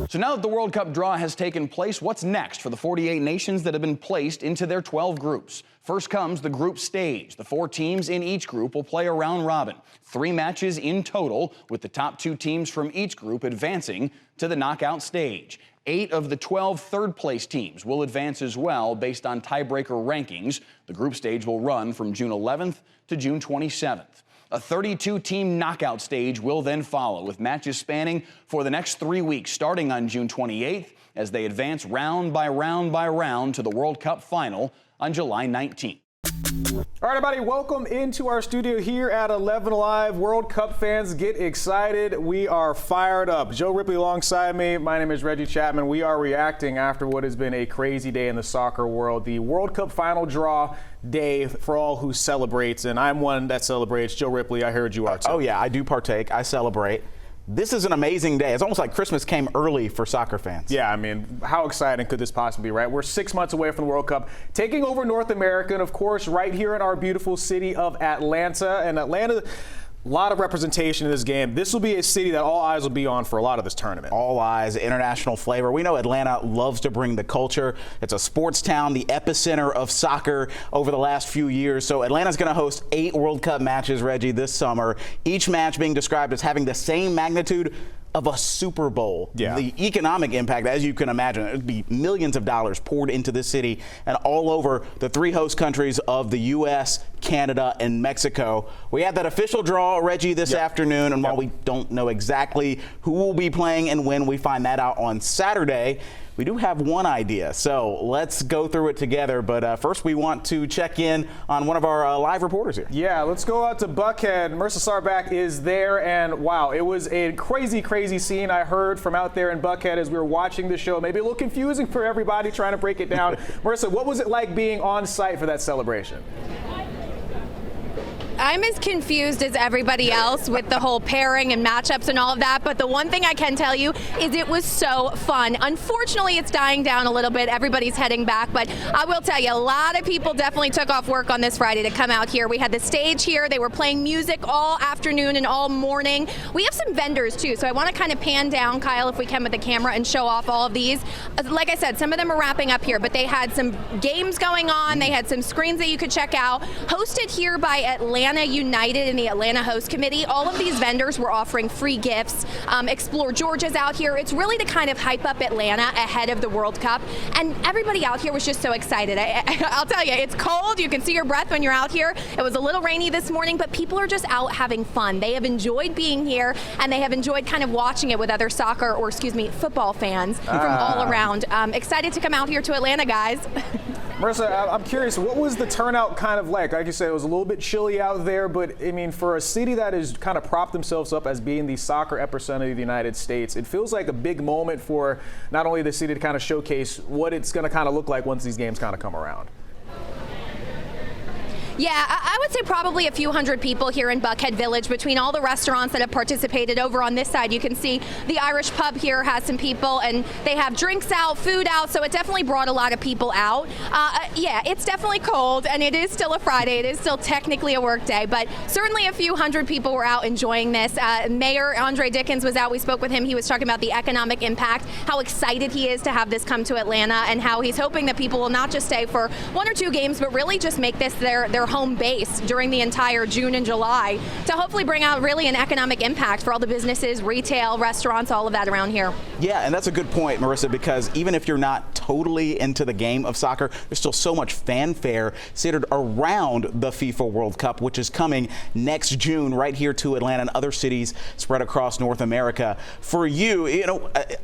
So now that the World Cup draw has taken place, what's next for the 48 nations that have been placed into their 12 groups? First comes the group stage. The 4 teams in each group will play a round robin. 3 matches in total, with the top 2 teams from each group advancing to the knockout stage. 8 of the 12 third-place teams will advance as well based on tiebreaker rankings. The group stage will run from June 11th to June 27th. A 32-team knockout stage will then follow, with matches spanning for the next 3 weeks, starting on June 28th, as they advance round by round by round to the World Cup final on July 19th. All right, everybody, welcome into our studio here at 11 Alive. World Cup fans, get excited. We are fired up. Joe Ripley alongside me. My name is Reggie Chatman. We are reacting after what has been a crazy day in the soccer world. The World Cup final draw day for all who celebrates, and I'm one that celebrates. Joe Ripley, I heard you are too. Oh, yeah, I do partake. I celebrate. This is an amazing day. It's almost like Christmas came early for soccer fans. Yeah, I mean, how exciting could this possibly be, right? We're 6 months away from the World Cup, taking over North America, and of course, right here in our beautiful city of Atlanta. And Atlanta, a lot of representation in this game. This will be a city that all eyes will be on for a lot of this tournament. All eyes, international flavor. We know Atlanta loves to bring the culture. It's a sports town, the epicenter of soccer over the last few years. So Atlanta's going to host 8 World Cup matches, Reggie, this summer. Each match being described as having the same magnitude of a Super Bowl. Yeah. The economic impact, as you can imagine, it would be millions of dollars poured into this city and all over the 3 host countries of the U.S., Canada, and Mexico. We had that official draw, Reggie, this afternoon, and while we don't know exactly who will be playing and when, we find that out on Saturday. We do have one idea, so let's go through it together. But first, we want to check in on one of our live reporters here. Yeah, let's go out to Buckhead. Marissa Sarback is there, and wow, it was a crazy, crazy scene I heard from out there in Buckhead as we were watching the show. Maybe a little confusing for everybody trying to break it down. Marissa, what was it like being on site for that celebration? I'm as confused as everybody else with the whole pairing and matchups and all of that, but the one thing I can tell you is it was so fun. Unfortunately, it's dying down a little bit. Everybody's heading back, but I will tell you, a lot of people definitely took off work on this Friday to come out here. We had the stage here. They were playing music all afternoon and all morning. We have some vendors, too, so I want to kind of pan down, Kyle, if we can, with the camera and show off all of these. Like I said, some of them are wrapping up here, but they had some games going on. They had some screens that you could check out. Hosted here by Atlanta United and the Atlanta Host Committee. All of these vendors were offering free gifts. Explore Georgia's out here. It's really to kind of hype up Atlanta ahead of the World Cup. And everybody out here was just so excited. I'll tell you, it's cold. You can see your breath when you're out here. It was a little rainy this morning, but people are just out having fun. They have enjoyed being here, and they have enjoyed kind of watching it with other soccer, or excuse me, football fans from all around. Excited to come out here to Atlanta, guys. Marissa, I'm curious, what was the turnout kind of like? Like you said, it was a little bit chilly out there, but I mean, for a city that has kind of propped themselves up as being the soccer epicenter of the United States, it feels like a big moment for not only the city to kind of showcase what it's going to kind of look like once these games kind of come around. Yeah, I would say probably a few hundred people here in Buckhead Village between all the restaurants that have participated. Over on this side, you can see the Irish pub here has some people, and they have drinks out, food out, so it definitely brought a lot of people out. Yeah, it's definitely cold, and it is still a Friday. It is still technically a work day, but certainly a few hundred people were out enjoying this. Mayor Andre Dickens was out. We spoke with him. He was talking about the economic impact, how excited he is to have this come to Atlanta, and how he's hoping that people will not just stay for 1 or 2 games, but really just make this their home base during the entire June and July to hopefully bring out really an economic impact for all the businesses, retail, restaurants, all of that around here. Yeah, and that's a good point, Marissa, because even if you're not totally into the game of soccer, there's still so much fanfare centered around the FIFA World Cup, which is coming next June right here to Atlanta and other cities spread across North America. For you,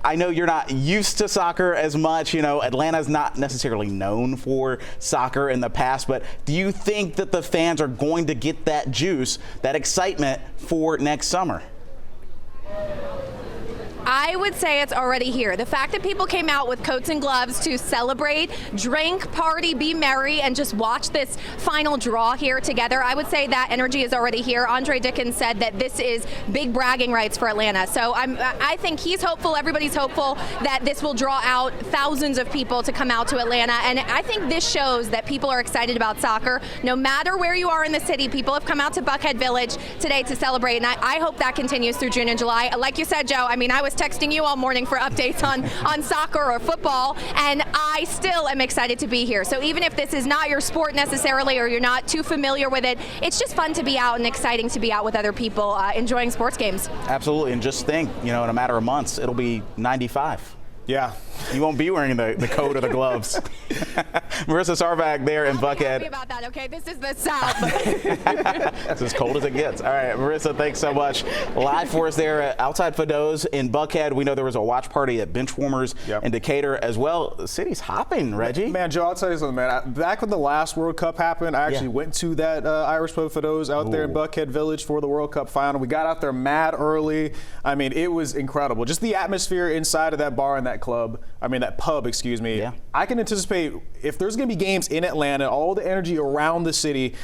I know you're not used to soccer as much. Atlanta's not necessarily known for soccer in the past, but do you think that the fans are going to get that juice, that excitement for next summer? I would say it's already here. The fact that people came out with coats and gloves to celebrate, drink, party, be merry, and just watch this final draw here together, I would say that energy is already here. Andre Dickens said that this is big bragging rights for Atlanta. So I think he's hopeful, everybody's hopeful that this will draw out thousands of people to come out to Atlanta. And I think this shows that people are excited about soccer. No matter where you are in the city, people have come out to Buckhead Village today to celebrate. And I hope that continues through June and July. Like you said, Joe, I mean, I was texting texting you all morning for updates on soccer or football, and I still am excited to be here. So even if this is not your sport necessarily, or you're not too familiar with it, it's just fun to be out and exciting to be out with other people enjoying sports games. Absolutely, and just think, in a matter of months, it'll be 95. Yeah. You won't be wearing the coat or the gloves. Marissa Sarvak there in Buckhead. Happy about that, okay? This is the South. It's as cold as it gets. All right, Marissa, thanks so much. Live for us there outside Fado's in Buckhead. We know there was a watch party at Benchwarmers in Decatur as well. The city's hopping, Reggie. Man, Joe, I'll tell you something, man. Back when the last World Cup happened, I actually went to that Irish pub Fado's out there in Buckhead Village for the World Cup final. We got out there mad early. I mean, it was incredible. Just the atmosphere inside of that bar and that pub, excuse me. Yeah. I can anticipate if there's going to be games in Atlanta, all the energy around the city,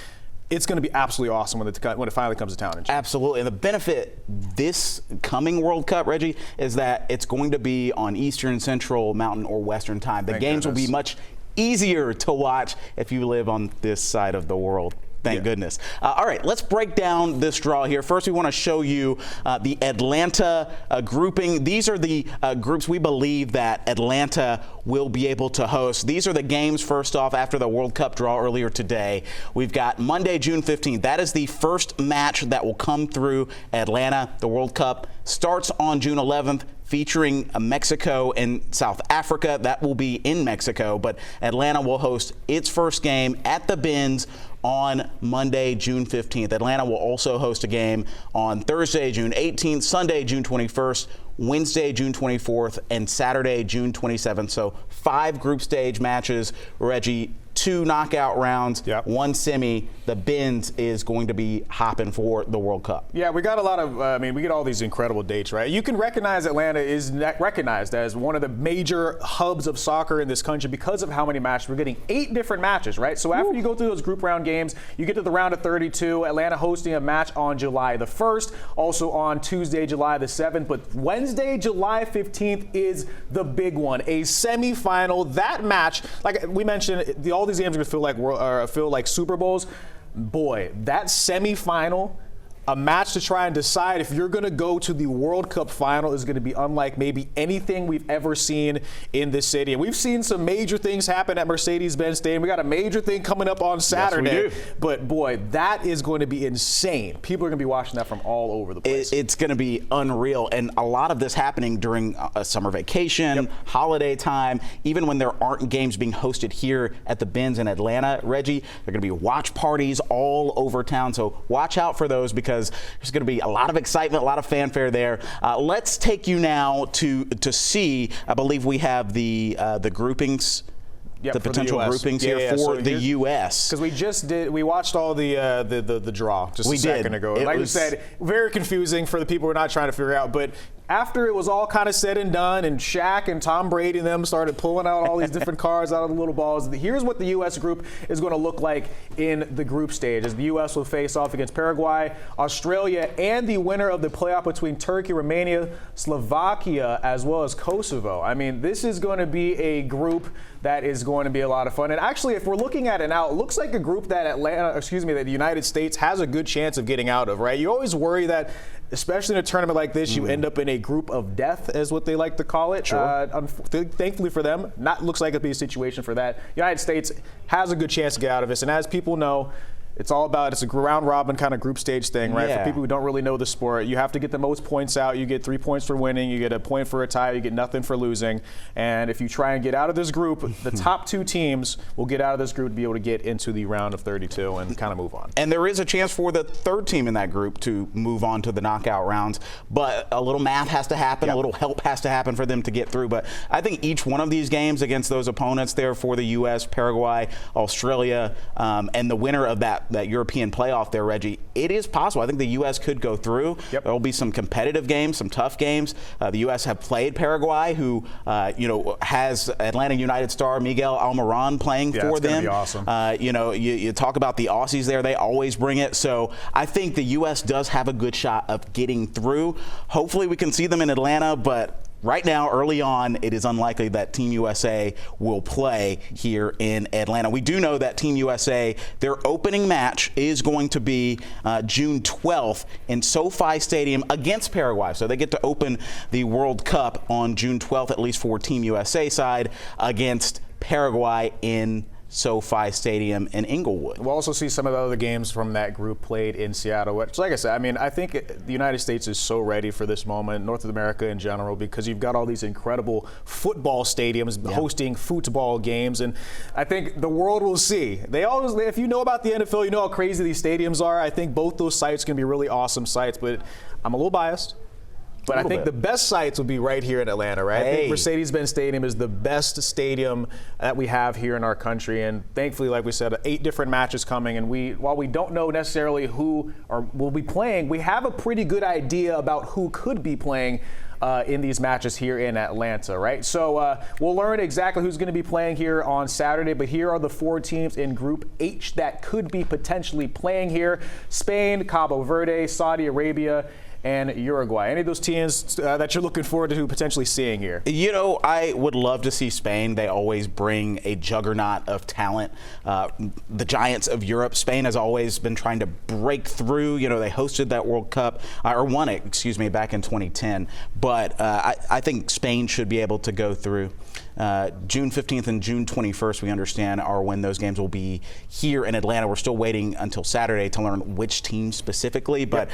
it's going to be absolutely awesome when it finally comes to town. Absolutely. And the benefit this coming World Cup, Reggie, is that it's going to be on Eastern, Central, Mountain, or Western time. The games will be much easier to watch if you live on this side of the world. Thank goodness. All right, let's break down this draw here. First, we want to show you the Atlanta grouping. These are the groups we believe that Atlanta will be able to host. These are the games, first off, after the World Cup draw earlier today. We've got Monday, June 15th. That is the first match that will come through Atlanta. The World Cup starts on June 11th. Featuring Mexico and South Africa. That will be in Mexico, but Atlanta will host its first game at the Benz on Monday, June 15th. Atlanta will also host a game on Thursday, June 18th, Sunday, June 21st, Wednesday, June 24th, and Saturday, June 27th. So 5 group stage matches, Reggie. 2 knockout rounds, 1 semi. The Benz is going to be hopping for the World Cup. Yeah, we got a lot of, we get all these incredible dates, right? You can recognize Atlanta is recognized as one of the major hubs of soccer in this country because of how many matches. We're getting 8 different matches, right? So after you go through those group round games, you get to the round of 32. Atlanta hosting a match on July the 1st, also on Tuesday, July the 7th. But Wednesday, July 15th is the big one, a semifinal. That match, like we mentioned, all these games are going to feel like Super Bowls. Boy, that semifinal, a match to try and decide if you're going to go to the World Cup final, is going to be unlike maybe anything we've ever seen in this city. And we've seen some major things happen at Mercedes-Benz Stadium. We got a major thing coming up on Saturday. Yes, we do. But boy, that is going to be insane. People are going to be watching that from all over the place. It's going to be unreal. And a lot of this happening during a summer vacation, holiday time, even when there aren't games being hosted here at the Benz in Atlanta, Reggie, there are going to be watch parties all over town. So watch out for those because there's going to be a lot of excitement, a lot of fanfare there. Let's take you now to see, I believe we have the groupings. The potential groupings here for the U.S. Because we watched all the draw just a second ago. Like you said, very confusing for the people who are not trying to figure out. But after it was all kind of said and done, and Shaq and Tom Brady and them started pulling out all these different cards out of the little balls, here's what the U.S. group is going to look like in the group stage, as the U.S. will face off against Paraguay, Australia, and the winner of the playoff between Turkey, Romania, Slovakia, as well as Kosovo. I mean, this is going to be a group that is going to be a lot of fun. And actually, if we're looking at it now, it looks like a group that that the United States has a good chance of getting out of, right? You always worry that, especially in a tournament like this, you end up in a group of death, is what they like to call it. Sure. Thankfully for them, looks like it'll be a situation for that. The United States has a good chance to get out of this. And as people know, it's a round robin kind of group stage thing, right? For people who don't really know the sport, you have to get the most points out. You get 3 points for winning, you get a point for a tie, you get nothing for losing. And if you try and get out of this group, the top 2 teams will get out of this group to be able to get into the round of 32 and kind of move on. And there is a chance for the 3rd team in that group to move on to the knockout rounds, but a little math has to happen, a little help has to happen for them to get through. But I think each one of these games against those opponents there for the U.S., Paraguay, Australia, and the winner of that European playoff there, Reggie, it is possible. I think the U.S. could go through. There will be some competitive games, some tough games. The U.S. have played Paraguay, who has Atlanta United star Miguel Almiron playing for them. Be awesome. You talk about the Aussies there; they always bring it. So I think the U.S. does have a good shot of getting through. Hopefully, we can see them in Atlanta, but right now, early on, it is unlikely that Team USA will play here in Atlanta. We do know that Team USA, their opening match is going to be June 12th in SoFi Stadium against Paraguay. So they get to open the World Cup on June 12th, at least for Team USA side, against Paraguay in SoFi Stadium in Inglewood. We'll also see some of the other games from that group played in Seattle, which, like I said, I mean, I think the United States is so ready for this moment, North America in general, because you've got all these incredible football stadiums hosting football games, and I think the world will see. They always, if you know about the NFL, you know how crazy these stadiums are. I think both those sites can be really awesome sites, but I'm a little biased. But I think the best sites will be right here in Atlanta, right? I think Mercedes-Benz Stadium is the best stadium that we have here in our country. And thankfully, like we said, 8 different matches coming. And while we don't know necessarily who will be playing, we have a pretty good idea about who could be playing in these matches here in Atlanta, right? So we'll learn exactly who's going to be playing here on Saturday, but here are the 4 teams in Group H that could be potentially playing here: Spain, Cabo Verde, Saudi Arabia, and Uruguay. Any of those teams that you're looking forward to potentially seeing here? You know, I would love to see Spain. They always bring a juggernaut of talent. The Giants of Europe. Spain has always been trying to break through. You know, they hosted that World Cup, or won it, excuse me, back in 2010. But I think Spain should be able to go through. June 15th and June 21st, we understand, are when those games will be here in Atlanta. We're still waiting until Saturday to learn which team specifically, but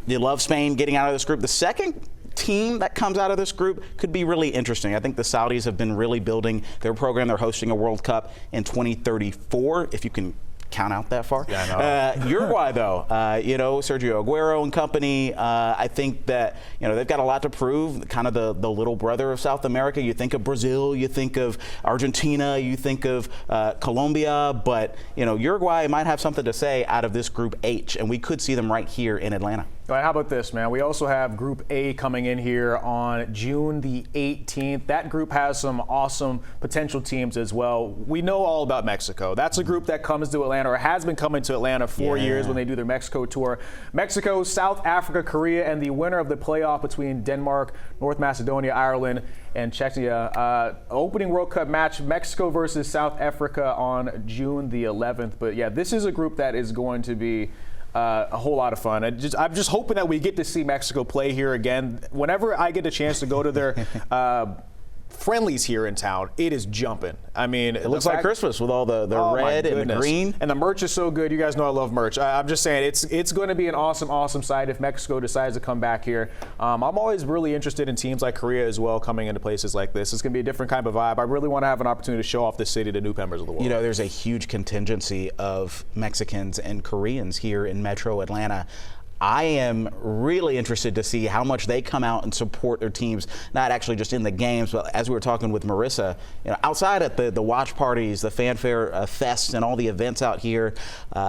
you love Spain getting out of this group. The second team that comes out of this group could be really interesting. I think the Saudis have been really building their program. They're hosting a World Cup in 2034, if you can count out that far. Yeah, I know. Uruguay, though, you know, Sergio Aguero and company, I think that, you know, they've got a lot to prove, kind of the little brother of South America. You think of Brazil, you think of Argentina, you think of Colombia, but, you know, Uruguay might have something to say out of this Group H, and we could see them right here in Atlanta. All right, how about this, man? We also have Group A coming in here on June the 18th. That group has some awesome potential teams as well. We know all about Mexico. That's a group that comes to Atlanta, or has been coming to Atlanta for years when they do their Mexico tour. Mexico, South Africa, Korea, and the winner of the playoff between Denmark, North Macedonia, Ireland, and Czechia. Opening World Cup match, Mexico versus South Africa on June the 11th. But yeah, this is a group that is going to be a whole lot of fun. I'm just hoping that we get to see Mexico play here again. Whenever I get a chance to go to their friendlies here in town, it is jumping. I mean, it looks like Christmas with all the red and the green. And the merch is so good. You guys know I love merch. I'm just saying it's going to be an awesome side if Mexico decides to come back here. I'm always really interested in teams like Korea as well coming into places like this. It's going to be a different kind of vibe. I really want to have an opportunity to show off this city to new members of the world. You know, there's a huge contingency of Mexicans and Koreans here in Metro Atlanta. I am really interested to see how much they come out and support their teams, not actually just in the games, but as we were talking with Marissa, you know, outside at the watch parties, the fanfare fests, and all the events out here.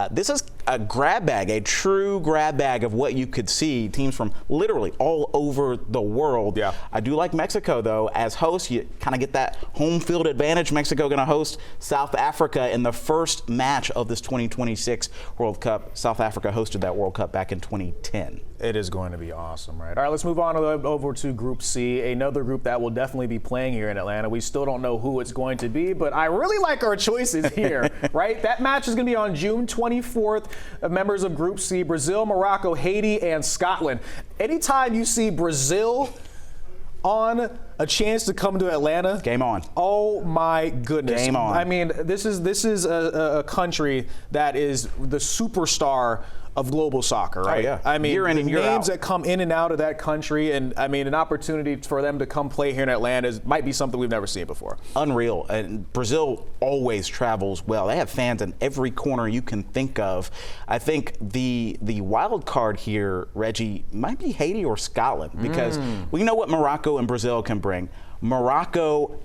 This is a grab bag, a true grab bag of what you could see. Teams from literally all over the world. Yeah. I do like Mexico, though. As hosts, you kind of get that home field advantage. Mexico going to host South Africa in the first match of this 2026 World Cup. South Africa hosted that World Cup back in 2010. It is going to be awesome, right? All right, let's move on over to Group C, another group that will definitely be playing here in Atlanta. We still don't know who it's going to be, but I really like our choices here, right? That match is going to be on June 24th. Members of Group C, Brazil, Morocco, Haiti, and Scotland. Anytime you see Brazil on a chance to come to Atlanta, game on. Oh my goodness. Game on. I mean, this is a country that is the superstar of global soccer, right? Oh, yeah. I mean, year in and year names out that come in and out of that country, and I mean, an opportunity for them to come play here in Atlanta might be something we've never seen before. Unreal. And Brazil always travels well. They have fans in every corner you can think of. I think the wild card here, Reggie, might be Haiti or Scotland, because we know what Morocco and Brazil can bring. Morocco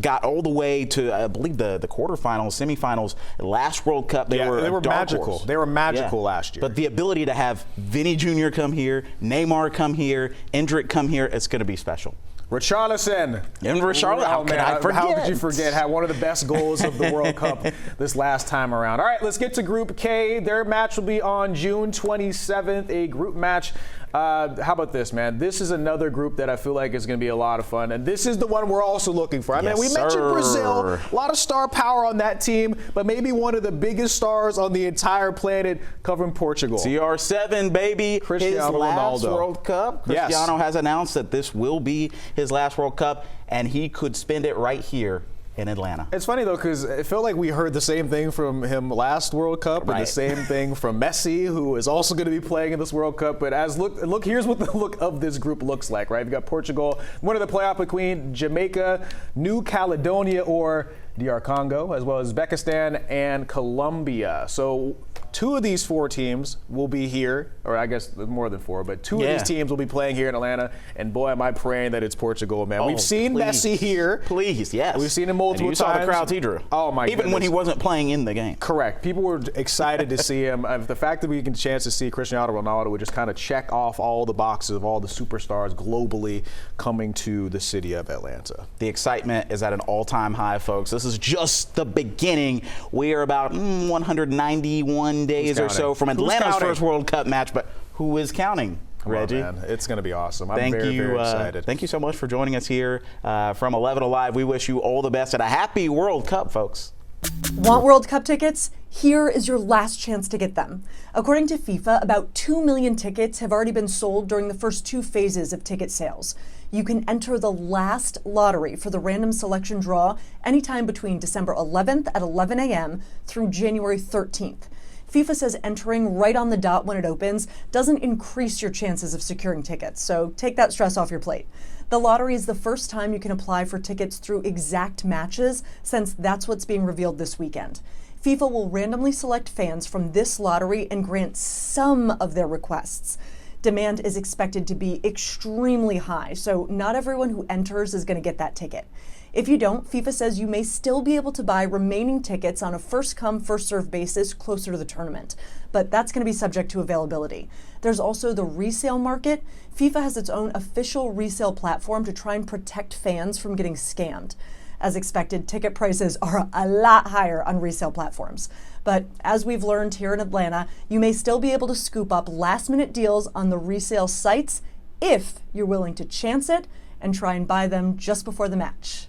got all the way to, I believe, the quarterfinals, semifinals. Last World Cup, they were magical. Horse. They were magical last year. But the ability to have Vinny Jr. come here, Neymar come here, Endrick come here, it's going to be special. Richarlison. And Richarlison, how could you forget? Had one of the best goals of the World Cup this last time around. All right, let's get to Group K. Their match will be on June 27th, a group match How about this, man? This is another group that I feel like is going to be a lot of fun, and this is the one we're also looking for. I mean, we mentioned Brazil, a lot of star power on that team, but maybe one of the biggest stars on the entire planet covering Portugal. CR7, baby. Cristiano his last Ronaldo. World Cup. Cristiano has announced that this will be his last World Cup, and he could spend it right here in Atlanta. It's funny though, because it felt like we heard the same thing from him last World Cup, and the same thing from Messi, who is also going to be playing in this World Cup. But look, here's what the look of this group looks like, right? We've got Portugal, one of the playoff between Jamaica, New Caledonia, or DR Congo, as well as Uzbekistan and Colombia. So 2 of these 4 teams will be here, or I guess more than 4, but 2 of these teams will be playing here in Atlanta. And boy, am I praying that it's Portugal, man. We've seen Messi here. Please, yes. We've seen him multiple times. You saw the crowds he drew. Oh my goodness. Even when he wasn't playing in the game. Correct. People were excited to see him. The fact that we get a chance to see Cristiano Ronaldo would just kind of check off all the boxes of all the superstars globally coming to the city of Atlanta. The excitement is at an all-time high, folks. This is just the beginning. We are about 191 days or so from Atlanta's first World Cup match, but who is counting? Reggie. Man. It's going to be awesome. I'm very excited. Thank you so much for joining us here from 11 Alive. We wish you all the best and a happy World Cup, folks. Want World Cup tickets? Here is your last chance to get them. According to FIFA, about 2 million tickets have already been sold during the first 2 phases of ticket sales. You can enter the last lottery for the random selection draw anytime between December 11th at 11 a.m. through January 13th. FIFA says entering right on the dot when it opens doesn't increase your chances of securing tickets, so take that stress off your plate. The lottery is the first time you can apply for tickets through exact matches, since that's what's being revealed this weekend. FIFA will randomly select fans from this lottery and grant some of their requests. Demand is expected to be extremely high, so not everyone who enters is going to get that ticket. If you don't, FIFA says you may still be able to buy remaining tickets on a first-come, first-served basis closer to the tournament, but that's going to be subject to availability. There's also the resale market. FIFA has its own official resale platform to try and protect fans from getting scammed. As expected, ticket prices are a lot higher on resale platforms. But as we've learned here in Atlanta, you may still be able to scoop up last-minute deals on the resale sites if you're willing to chance it and try and buy them just before the match.